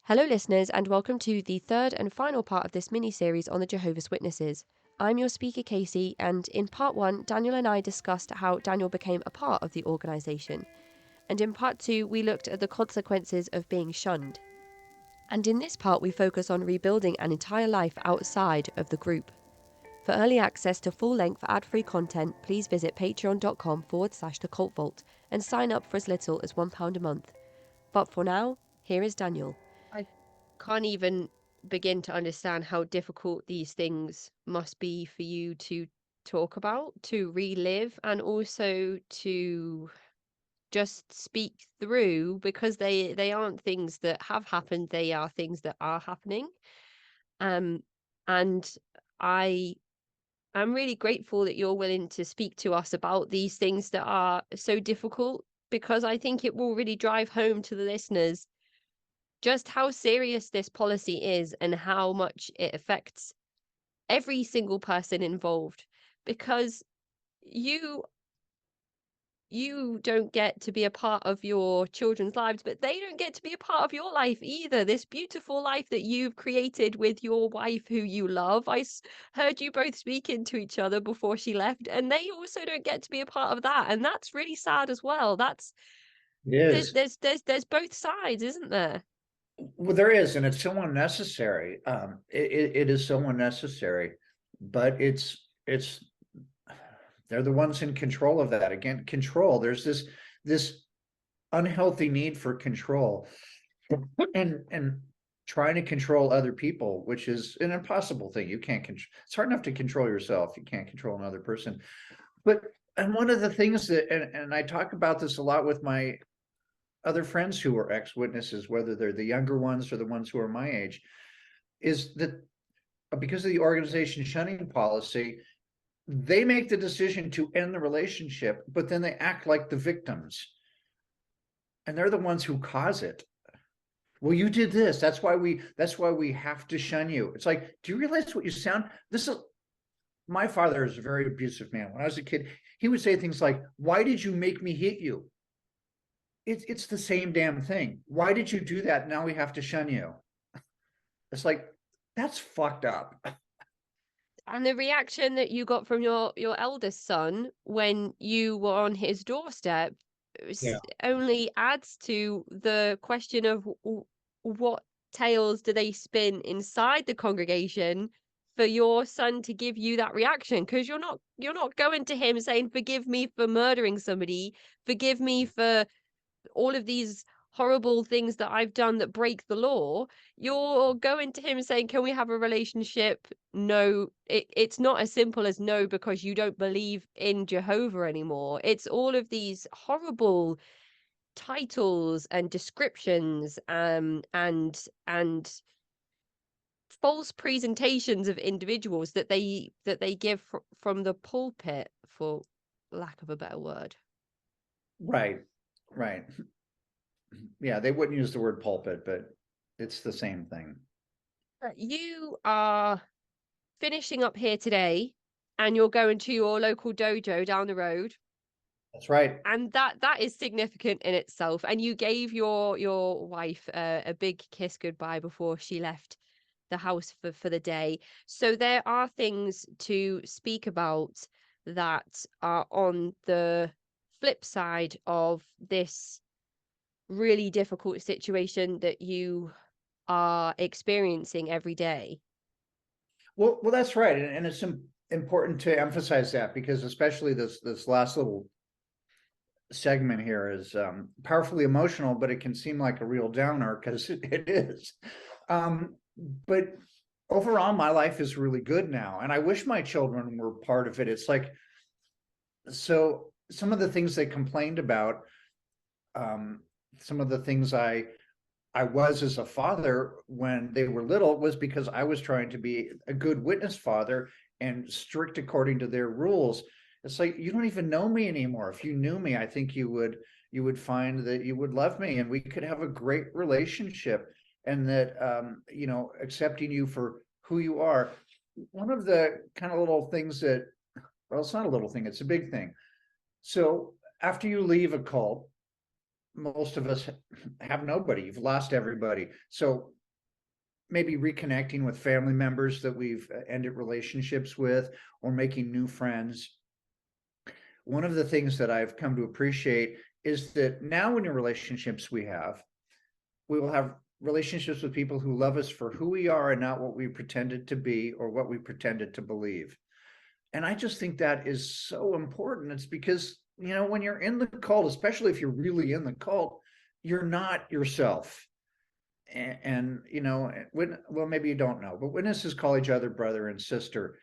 Hello, listeners, and welcome to the third and final part of this mini-series on the Jehovah's Witnesses. I'm your speaker, Casey, and in part one, Daniel and I discussed how Daniel became a part of the organisation. And in part two, we looked at the consequences of being shunned. And in this part, we focus on rebuilding an entire life outside of the group. For early access to full-length ad-free content, please visit patreon.com/the Cult Vault and sign up for as little as £1 a month. But for now, here is Daniel. I can't even begin to understand how difficult these things must be for you to talk about, to relive, and also to just speak through, because they aren't things that have happened, they are things that are happening. And I am really grateful that you're willing to speak to us about these things that are so difficult, because I think it will really drive home to the listeners just how serious this policy is and how much it affects every single person involved. Because you don't get to be a part of your children's lives, but they don't get to be a part of your life either. This beautiful life that you've created with your wife who you love. Heard you both speaking to each other before she left, and they also don't get to be a part of that, and that's really sad as well. It is. There's both sides, isn't there? Well, there is, and it's so unnecessary. It is so unnecessary, but it's they're the ones in control of that. Again, control. There's this unhealthy need for control, and trying to control other people, which is an impossible thing. You can't control. It's hard enough to control yourself. You can't control another person. But and one of the things that, and I talk about this a lot with my other friends who are ex-witnesses, whether they're the younger ones or the ones who are my age, is that because of the organization shunning policy, they make the decision to end the relationship, but then they act like the victims. And they're the ones who cause it. Well, you did this. That's why we have to shun you. It's like, do you realize what you sound? My father is a very abusive man. When I was a kid, he would say things like, "Why did you make me hit you?" It's the same damn thing. Why did you do that? Now we have to shun you. It's like, that's fucked up. And the reaction that you got from your eldest son when you were on his doorstep Yeah. only adds to the question of what tales do they spin inside the congregation for your son to give you that reaction, because you're not going to him saying, forgive me for murdering somebody, forgive me for all of these horrible things that I've done that break the law. You're going to him saying, can we have a relationship? No, it's not as simple as no, because you don't believe in Jehovah anymore. It's all of these horrible titles and descriptions, and false presentations of individuals that they give from the pulpit, for lack of a better word. Right. Right. Yeah, they wouldn't use the word pulpit, but it's the same thing. You are finishing up here today, and you're going to your local dojo down the road, That's right. and that is significant in itself. And you gave your wife a big kiss goodbye before she left the house for the day. So there are things to speak about that are on the flip side of this really difficult situation that you are experiencing every day. Well, that's right, and it's important to emphasize that, because especially this last little segment here is powerfully emotional, but it can seem like a real downer, because it is. But overall, my life is really good now, and I wish my children were part of it. It's like, so some of the things they complained about, some of the things I was as a father when they were little, was because I was trying to be a good witness father and strict according to their rules. It's like, you don't even know me anymore. If you knew me, I think you would find that you would love me, and we could have a great relationship, and that accepting you for who you are. One of the kind of little things that, well, it's not a little thing, it's a big thing. So after you leave a cult, most of us have nobody. You've lost everybody. So maybe reconnecting with family members that we've ended relationships with, or making new friends. One of the things that I've come to appreciate is that now in the relationships we will have relationships with people who love us for who we are and not what we pretended to be or what we pretended to believe. And I just think that is so important. It's because, when you're in the cult, especially if you're really in the cult, you're not yourself. And well, maybe you don't know, but witnesses call each other brother and sister.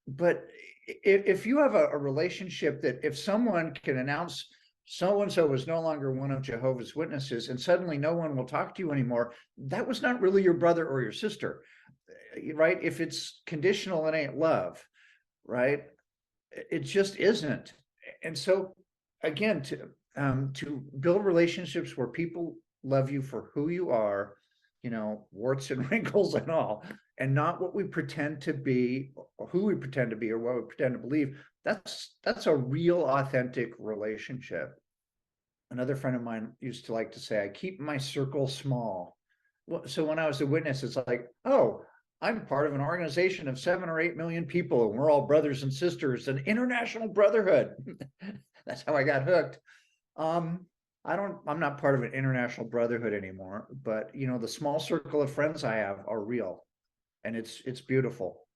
But if you have a relationship that if someone can announce so and so was no longer one of Jehovah's Witnesses, and suddenly no one will talk to you anymore, that was not really your brother or your sister, right? If it's conditional, it ain't love, right? It just isn't. And so, again, to build relationships where people love you for who you are, warts and wrinkles and all, and not what we pretend to be, or who we pretend to be, or what we pretend to believe. That's a real, authentic relationship. Another friend of mine used to like to say, I keep my circle small. Well, so when I was a witness, it's like, oh, I'm part of an organization of 7 or 8 million people, and we're all brothers and sisters, an international brotherhood. That's how I got hooked. I'm not part of an international brotherhood anymore, but the small circle of friends I have are real, and it's beautiful.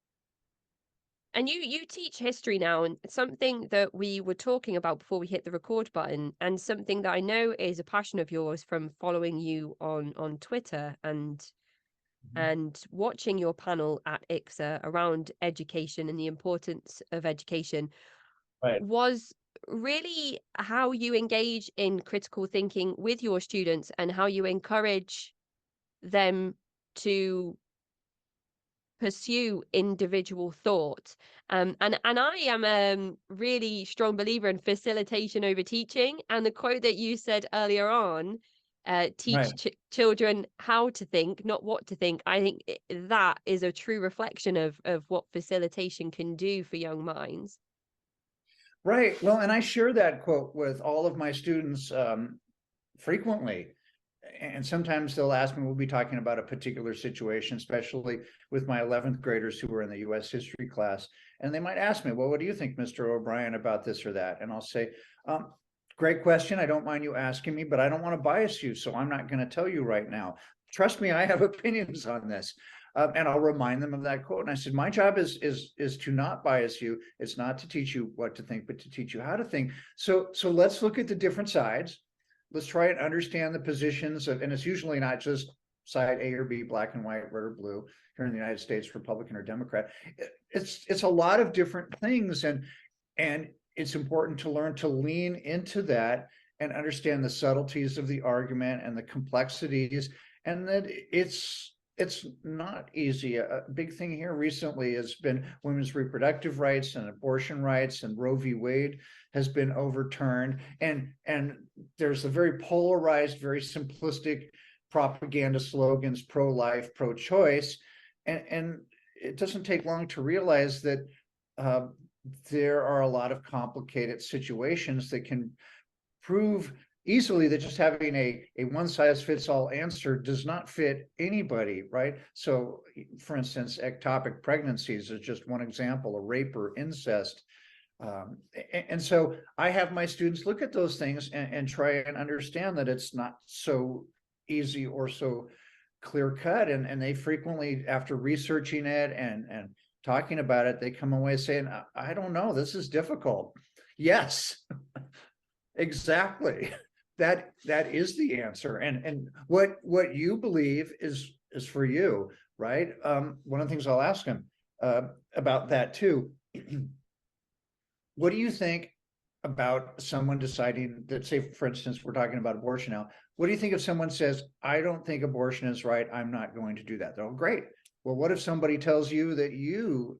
And you teach history now, and something that we were talking about before we hit the record button, and something that I know is a passion of yours from following you on Twitter and watching your panel at ICSA around education and the importance of education, Right. was really how you engage in critical thinking with your students and how you encourage them to pursue individual thought. And I am a really strong believer in facilitation over teaching. And the quote that you said earlier on, Right. teach children how to think, not what to think. I think that is a true reflection of what facilitation can do for young minds. Right. Well, and I share that quote with all of my students frequently. And sometimes they'll ask me, we'll be talking about a particular situation, especially with my 11th graders who were in the US history class. And they might ask me, well, what do you think, Mr. O'Brien, about this or that? And I'll say, great question. I don't mind you asking me, but I don't want to bias you. So I'm not going to tell you right now. Trust me, I have opinions on this. And I'll remind them of that quote. And I said, my job is to not bias you. It's not to teach you what to think, but to teach you how to think. So let's look at the different sides. Let's try and understand the positions of, and it's usually not just side A or B, black and white, red or blue. Here in the United States, Republican or Democrat. It's a lot of different things, and it's important to learn to lean into that and understand the subtleties of the argument and the complexities, and that it's not easy. A big thing here recently has been women's reproductive rights and abortion rights, and Roe v. Wade has been overturned. And there's a very polarized, very simplistic propaganda slogans, pro-life, pro-choice. And it doesn't take long to realize that there are a lot of complicated situations that can prove easily that just having a one-size-fits-all answer does not fit anybody, right? So, for instance, ectopic pregnancies is just one example, a rape or incest. And so I have my students look at those things and try and understand that it's not so easy or so clear-cut. And they frequently, after researching it and talking about it, they come away saying, I don't know, this is difficult. Yes, exactly. That is the answer. And what you believe is for you, right? One of the things I'll ask them about that too. What do you think about someone deciding that, say, for instance, we're talking about abortion now. What do you think if someone says, I don't think abortion is right, I'm not going to do that? Oh, great. Well, what if somebody tells you that you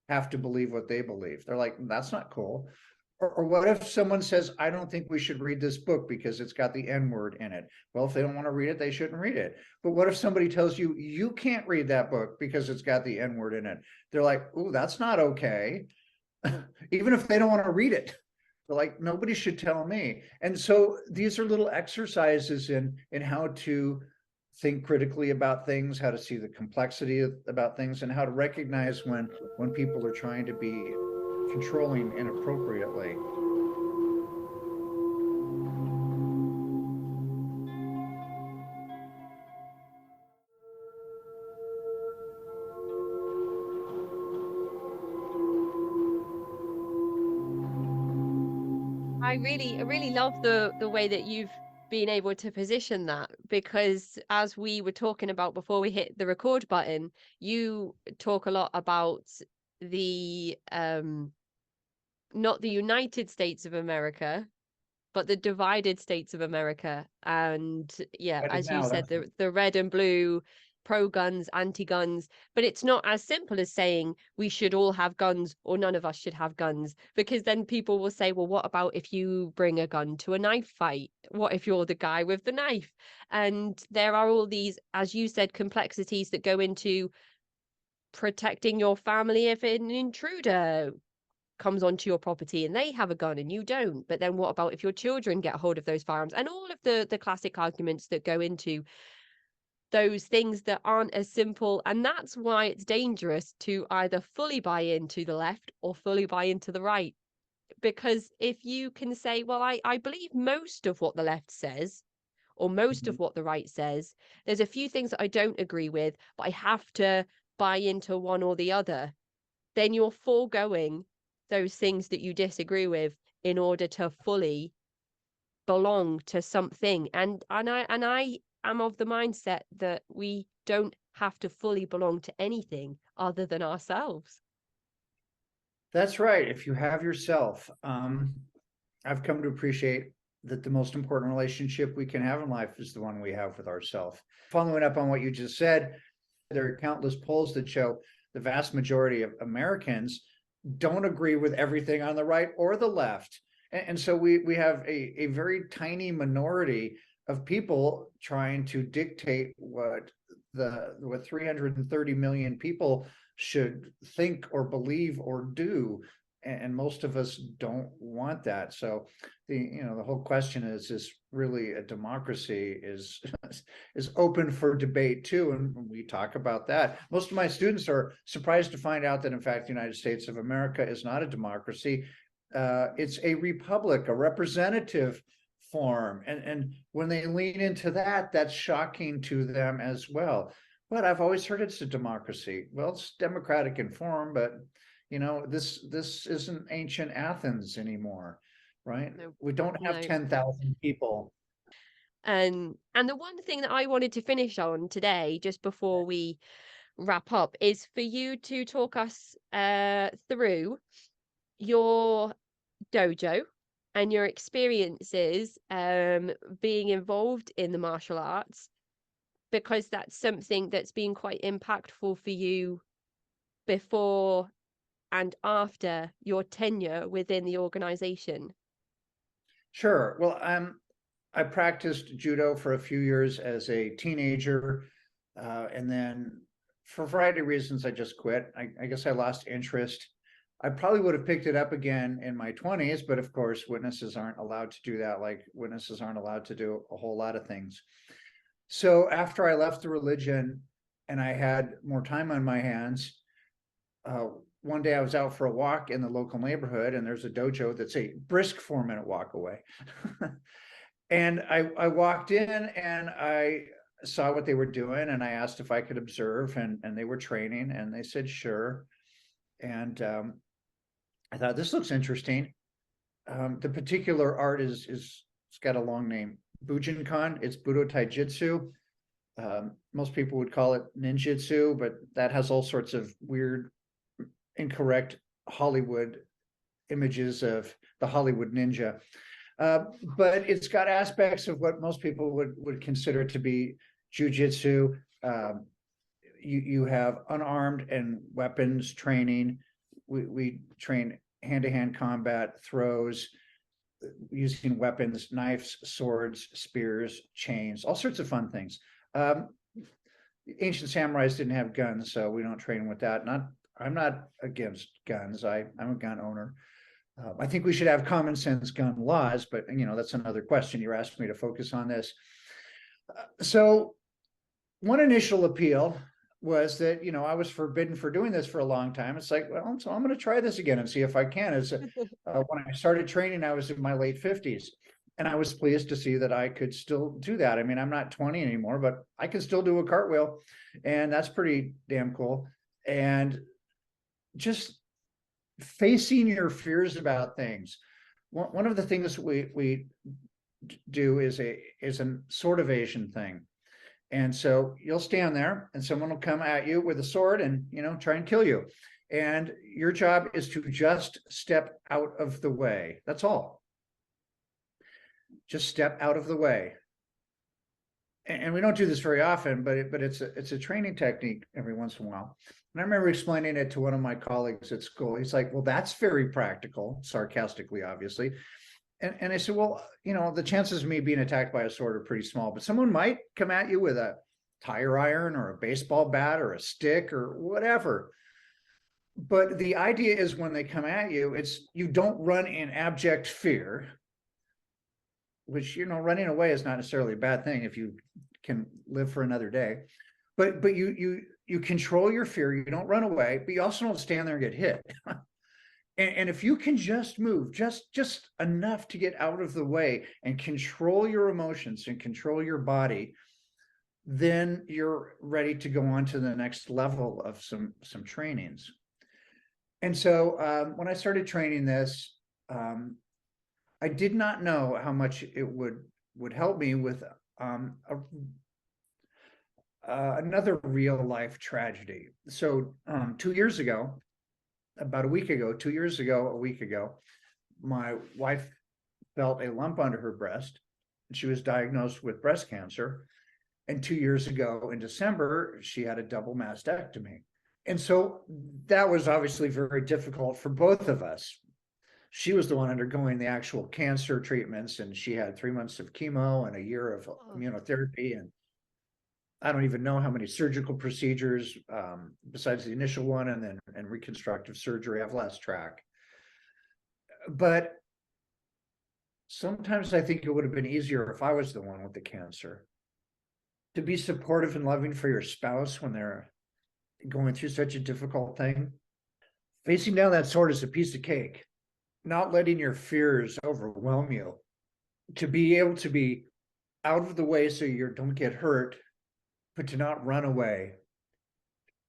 have to believe what they believe? They're like, that's not cool. Or what if someone says, I don't think we should read this book because it's got the N word in it? Well, if they don't want to read it, they shouldn't read it. But what if somebody tells you, you can't read that book because it's got the N word in it? They're like, oh, that's not okay. Even if they don't want to read it. Like nobody should tell me. And so these are little exercises in how to think critically about things, how to see the complexity about things, and how to recognize when people are trying to be controlling inappropriately. I really love the way that you've been able to position that, because as we were talking about before we hit the record button, you talk a lot about the not the United States of America, but the divided states of America. And yeah, Right as you now, said, that's the red and blue, pro guns, anti guns. But it's not as simple as saying we should all have guns or none of us should have guns, because then people will say, well, what about if you bring a gun to a knife fight? What if you're the guy with the knife? And there are all these, as you said, complexities that go into protecting your family if an intruder comes onto your property and they have a gun and you don't. But then what about if your children get hold of those firearms? And all of the classic arguments that go into those things that aren't as simple. And that's why it's dangerous to either fully buy into the left or fully buy into the right. Because if you can say, well, I believe most of what the left says or most of what the right says, there's a few things that I don't agree with, but I have to buy into one or the other, then you're foregoing those things that you disagree with in order to fully belong to something. And I am of the mindset that we don't have to fully belong to anything other than ourselves. That's right. If you have yourself, I've come to appreciate that the most important relationship we can have in life is the one we have with ourselves. Following up on what you just said, there are countless polls that show the vast majority of Americans don't agree with everything on the right or the left. And so we have a very tiny minority of people trying to dictate what 330 million people should think or believe or do. And most of us don't want that. So the whole question is really a democracy is open for debate too, and we talk about that. Most of my students are surprised to find out that in fact the United States of America is not a democracy. It's a republic, a representative form, and when they lean into that, that's shocking to them as well. But I've always heard it's a democracy. Well, it's democratic in form, but this isn't ancient Athens anymore, right? No, We don't have no. 10,000 people. And the one thing that I wanted to finish on today, just before we wrap up, is for you to talk us through your dojo and your experiences being involved in the martial arts, because that's something that's been quite impactful for you before and after your tenure within the organization. Sure. Well, I practiced judo for a few years as a teenager, and then for a variety of reasons, I just quit. I guess I lost interest. I probably would have picked it up again in my 20s, but of course, witnesses aren't allowed to do that. Like witnesses aren't allowed to do a whole lot of things. So after I left the religion and I had more time on my hands, uh, one day I was out for a walk in the local neighborhood, and there's a dojo that's a brisk 4-minute walk away. And I walked in and I saw what they were doing, and I asked if I could observe, and they were training, and they said sure. And I thought this looks interesting. The particular art is it's got a long name, Bujinkan. It's Budo Taijutsu. Most people would call it ninjutsu, but that has all sorts of weird, incorrect Hollywood images of the Hollywood ninja. But it's got aspects of what most people would consider to be jujitsu. You have unarmed and weapons training. We train hand-to-hand combat, throws, using weapons, knives, swords, spears, chains, all sorts of fun things. Ancient samurais didn't have guns, so we don't train with that. I'm not against guns. I'm a gun owner. I think we should have common sense gun laws, but that's another question. You asked me to focus on this. So one initial appeal was that I was forbidden for doing this for a long time. It's like, well, so I'm going to try this again and see if I can. When I started training, I was in my late 50s, and I was pleased to see that I could still do that. I mean, I'm not 20 anymore, but I can still do a cartwheel, and that's pretty damn cool. And just facing your fears about things. One of the things we do is a sword evasion thing. And so you'll stand there and someone will come at you with a sword and, try and kill you. And your job is to just step out of the way. That's all. Just step out of the way. And we don't do this very often, but it's a training technique every once in a while. And I remember explaining it to one of my colleagues at school. He's like, well, that's very practical, sarcastically, obviously. And I said, well, the chances of me being attacked by a sword are pretty small, but someone might come at you with a tire iron or a baseball bat or a stick or whatever. But the idea is when they come at you, you don't run in abject fear, which, running away is not necessarily a bad thing if you can live for another day. But you control your fear. You don't run away, but you also don't stand there and get hit. And if you can just move just enough to get out of the way and control your emotions and control your body, then you're ready to go on to the next level of some trainings. And so when I started training this, I did not know how much it would help me with another real life tragedy. So 2 years ago, about a week ago, my wife felt a lump under her breast, and she was diagnosed with breast cancer. And 2 years ago in December, she had a double mastectomy. And so that was obviously very difficult for both of us. She was the one undergoing the actual cancer treatments, and she had 3 months of chemo and a year of immunotherapy, and I don't even know how many surgical procedures besides the initial one and reconstructive surgery. I've lost track. But sometimes I think it would have been easier if I was the one with the cancer. To be supportive and loving for your spouse when they're going through such a difficult thing. Facing down that sword is a piece of cake. Not letting your fears overwhelm you. To be able to be out of the way so you don't get hurt, but to not run away,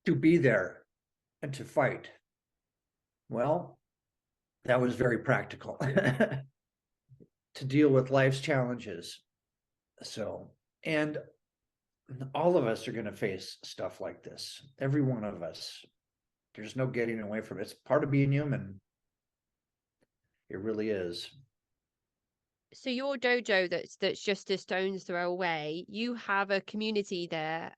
to be there and to fight. Well, that was very practical to deal with life's challenges. So, and all of us are going to face stuff like this. Every one of us. There's no getting away from it. It's part of being human. It really is. So your dojo that's just a stone's throw away, you have a community there.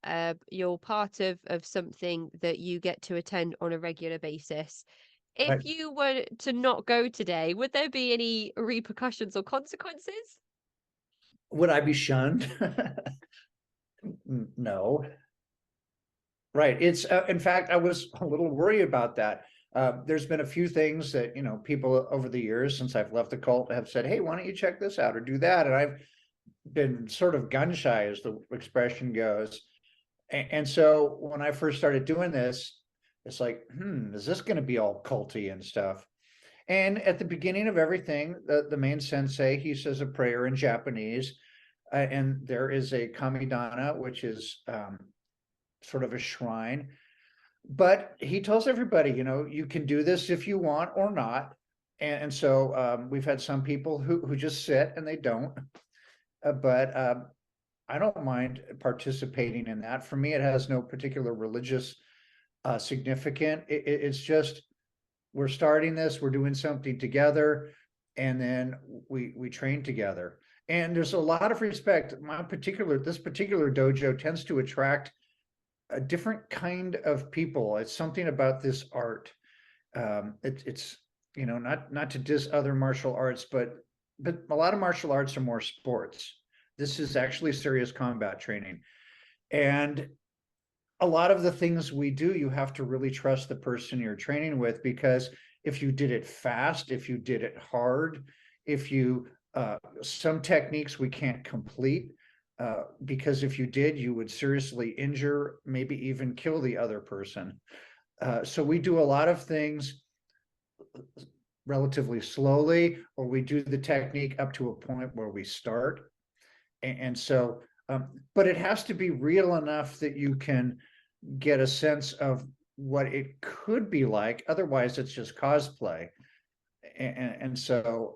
You're part of something that you get to attend on a regular basis. If you were to not go today, would there be any repercussions or consequences? Would I be shunned? No. Right. It's in fact, I was a little worried about that. There's been a few things that, people over the years since I've left the cult have said, hey, why don't you check this out or do that? And I've been sort of gun shy, as the expression goes. And so when I first started doing this, it's like, is this going to be all culty and stuff? And at the beginning of everything, the main sensei, he says a prayer in Japanese, and there is a kamidana, which is sort of a shrine. But he tells everybody, you can do this if you want or not. And so we've had some people who just sit and they don't. But I don't mind participating in that. For me, it has no particular religious significance. It's just, we're starting this, we're doing something together, and then we train together. And there's a lot of respect. This particular dojo tends to attract a different kind of people. It's something about this art. It's not to diss other martial arts, but a lot of martial arts are more sports. This is actually serious combat training. And a lot of the things we do, you have to really trust the person you're training with, because if you did it fast, if you did it hard, if you some techniques we can't complete, because if you did, you would seriously injure, maybe even kill the other person. So we do a lot of things relatively slowly, or we do the technique up to a point where we start. And so, but it has to be real enough that you can get a sense of what it could be like. Otherwise, it's just cosplay. And so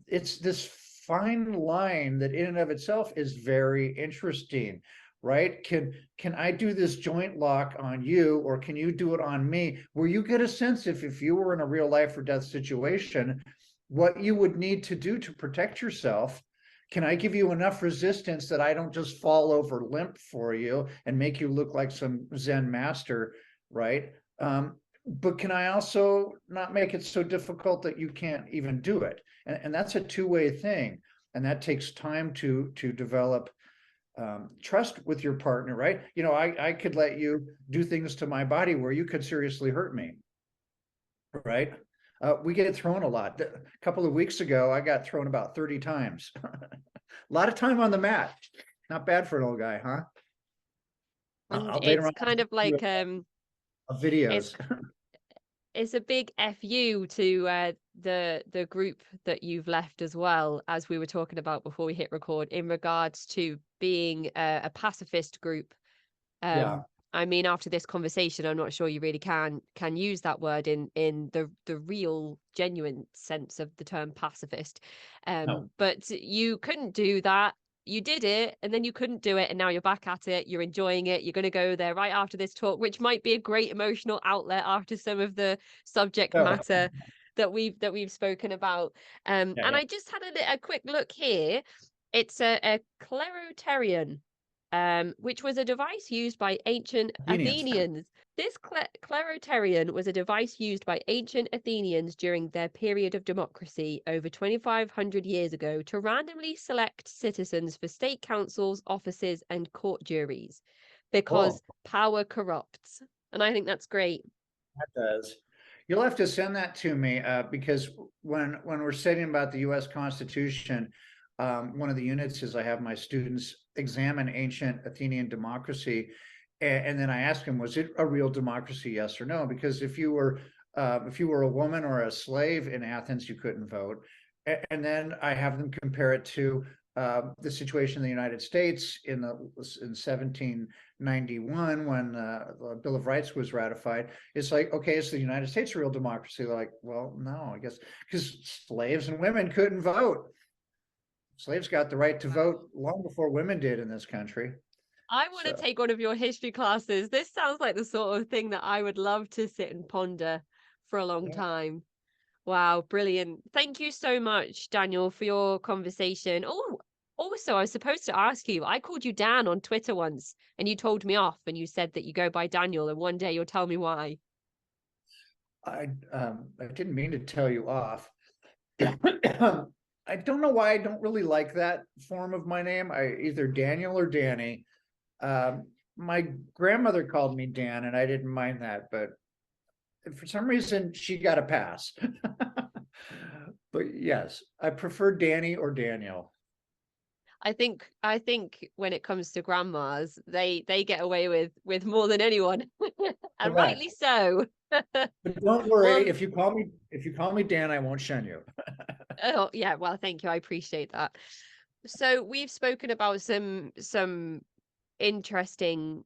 it's this fine line that in and of itself is very interesting, right? Can I do this joint lock on you, or can you do it on me, where you get a sense if you were in a real life or death situation, what you would need to do to protect yourself. Can I give you enough resistance that I don't just fall over limp for you and make you look like some Zen master, right? But can I also not make it so difficult that you can't even do it? And that's a two-way thing, and that takes time to develop trust with your partner, right? You know, I could let you do things to my body where you could seriously hurt me, right? We get thrown a lot. A couple of weeks ago, I got thrown about 30 times. A lot of time on the mat. Not bad for an old guy, huh? And Later it's on, kind of like it's videos. it's a big fu to the group that you've left as well, as we were talking about before we hit record, in regards to being a pacifist group. Yeah. I mean, after this conversation, I'm not sure you really can use that word in the real, genuine sense of the term pacifist. No. But you couldn't do that. You did it, and then you couldn't do it, and now you're back at it. You're enjoying it. You're going to go there right after this talk, which might be a great emotional outlet after some of the subject Oh, matter that we've spoken about. yeah, And yeah. I just had a quick look here. It's a Cleroterian, which was a device used by ancient Convenience. Athenians. This Cleroterian was a device used by ancient Athenians during their period of democracy over 2,500 years ago to randomly select citizens for state councils, offices, and court juries, Oh, because power corrupts. And I think that's great. that does. You'll have to send that to me, because when we're studying about the U.S. Constitution, one of the units is I have my students examine ancient Athenian democracy, and then I ask them, was it a real democracy, yes or no? Because if you were a woman or a slave in Athens, you couldn't vote. And then I have them compare it to the situation in the United States in 1791 when the Bill of Rights was ratified. It's like, okay, is the United States a real democracy? They're like, well, no, I guess, because slaves and women couldn't vote. Slaves got the right to vote long before women did in this country. I want to So take one of your history classes. This sounds like the sort of thing that I would love to sit and ponder for a long yeah. time. Wow, brilliant. Thank you so much, Daniel, for your conversation. Oh, also, I was supposed to ask you, I called you Dan on Twitter once and you told me off and you said that you go by Daniel, and one day you'll tell me why. I didn't mean to tell you off. I don't know why I don't really like that form of my name. I either Daniel or Danny. My grandmother called me Dan, and I didn't mind that, but for some reason she got a pass. But yes, I prefer Danny or Daniel. I think when it comes to grandmas, they get away with more than anyone. And Correct. rightly so. But don't worry, Well, if you call me Dan, I won't shun you. oh yeah, well, thank you. I appreciate that. So we've spoken about some interesting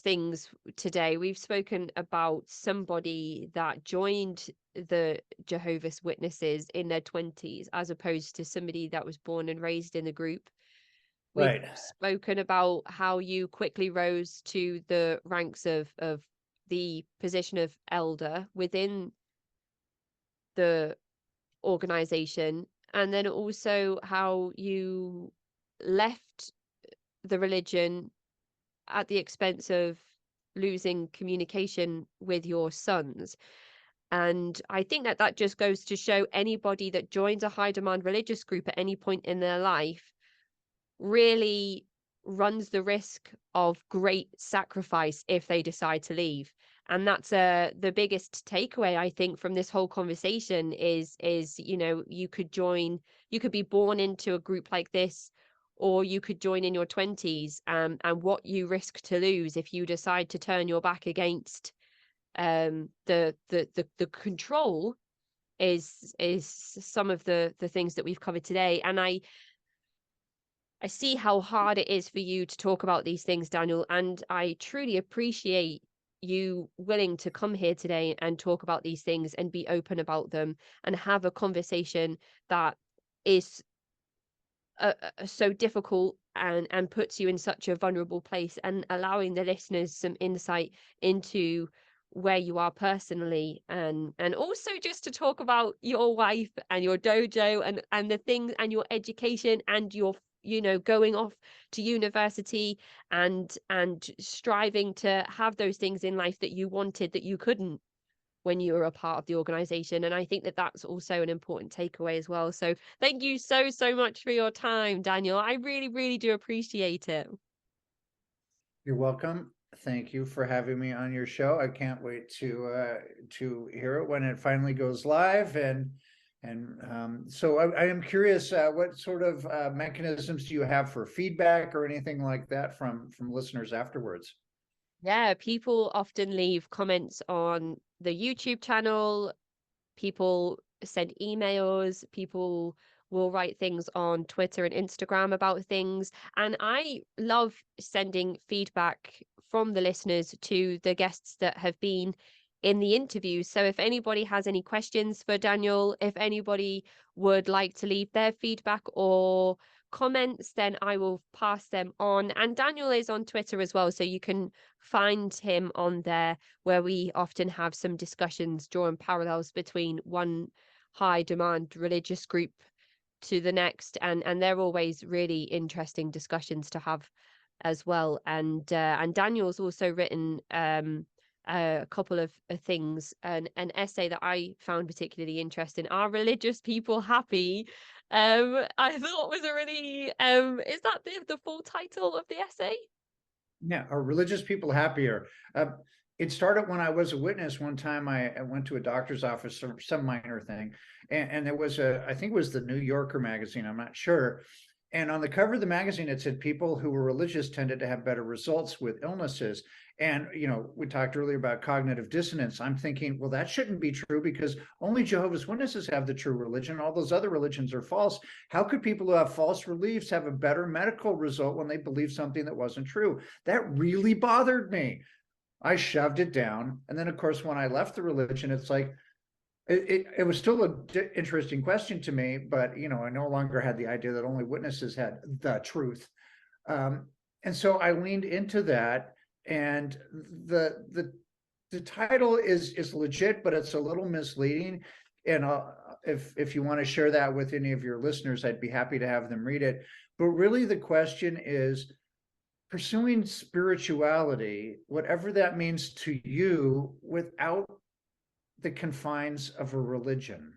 things today. We've spoken about somebody that joined the Jehovah's Witnesses in their 20s, as opposed to somebody that was born and raised in the group. We've Right. spoken about how you quickly rose to the ranks of the position of elder within the organization, and then also how you left the religion at the expense of losing communication with your sons. And I think that that just goes to show anybody that joins a high demand religious group at any point in their life really runs the risk of great sacrifice if they decide to leave. And that's the biggest takeaway, I think, from this whole conversation is you could be born into a group like this, or you could join in your 20s, and what you risk to lose if you decide to turn your back against the control is some of the things that we've covered today. And I see how hard it is for you to talk about these things, Daniel, and I truly appreciate you willing to come here today and talk about these things and be open about them and have a conversation that is so difficult and puts you in such a vulnerable place, and allowing the listeners some insight into where you are personally, and also just to talk about your wife and your dojo and the things and your education and your going off to university and striving to have those things in life that you wanted that you couldn't when you were a part of the organization. And I think that that's also an important takeaway as well. So thank you so much for your time, Daniel. I really, really do appreciate it. You're welcome. Thank you for having me on your show. I can't wait to hear it when it finally goes live. So I am curious, what sort of mechanisms do you have for feedback or anything like that from listeners afterwards? Yeah, people often leave comments on the YouTube channel. People send emails, people will write things on Twitter and Instagram about things. And I love sending feedback from the listeners to the guests that have been in the interviews. So if anybody has any questions for Daniel, if anybody would like to leave their feedback or comments, then I will pass them on. And Daniel is on Twitter as well, so you can find him on there, where we often have some discussions drawing parallels between one high demand religious group to the next, and they're always really interesting discussions to have as well. And Daniel's also written a couple of things, an essay that I found particularly interesting. Are religious people happy? I thought was a really is that the full title of the essay? Yeah, are religious people happier? It started when I was a witness. One time I went to a doctor's office for some minor thing, and there was I think it was the New Yorker magazine, I'm not sure. And on the cover of the magazine, it said people who were religious tended to have better results with illnesses. And, we talked earlier about cognitive dissonance. I'm thinking, well, that shouldn't be true because only Jehovah's Witnesses have the true religion. All those other religions are false. How could people who have false beliefs have a better medical result when they believe something that wasn't true? That really bothered me. I shoved it down. And then, of course, when I left the religion, it's like, it was still an interesting question to me, but I no longer had the idea that only witnesses had the truth. And so I leaned into that, and the title is legit, but it's a little misleading. And if you want to share that with any of your listeners, I'd be happy to have them read it. But really, the question is pursuing spirituality, whatever that means to you, without the confines of a religion.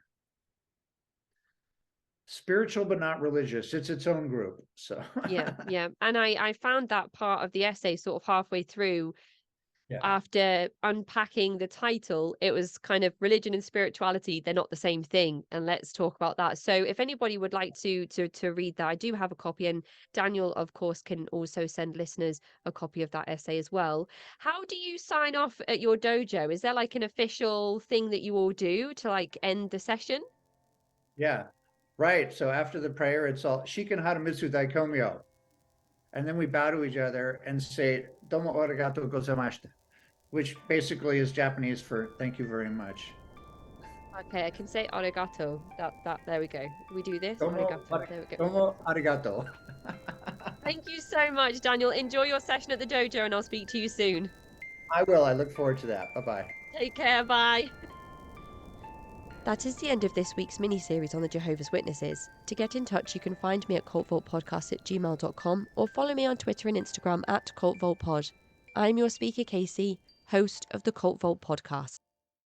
Spiritual but not religious. It's its own group. So Yeah. And I found that part of the essay sort of halfway through. yeah. After unpacking the title, it was kind of religion and spirituality, they're not the same thing, and let's talk about that. So if anybody would like to read that, I do have a copy, and Daniel of course can also send listeners a copy of that essay as well. How do you sign off at your dojo? Is there like an official thing that you all do to like end the session? Yeah. Right. So after the prayer, it's all Shiken Haramitsu Daikomyo. And then we bow to each other and say Domo arigato gozaimasu, which basically is Japanese for thank you very much. Okay, I can say arigato. That there we go. We do this. Domo, Arigato. There we go. domo arigato. Thank you so much, Daniel. Enjoy your session at the dojo, and I'll speak to you soon. I will. I look forward to that. Bye-bye. Take care. Bye. That is the end of this week's mini-series on the Jehovah's Witnesses. To get in touch, you can find me at cultvaultpodcast@gmail.com or follow me on Twitter and Instagram at cultvaultpod. I'm your speaker, Casey, host of the Cult Vault podcast.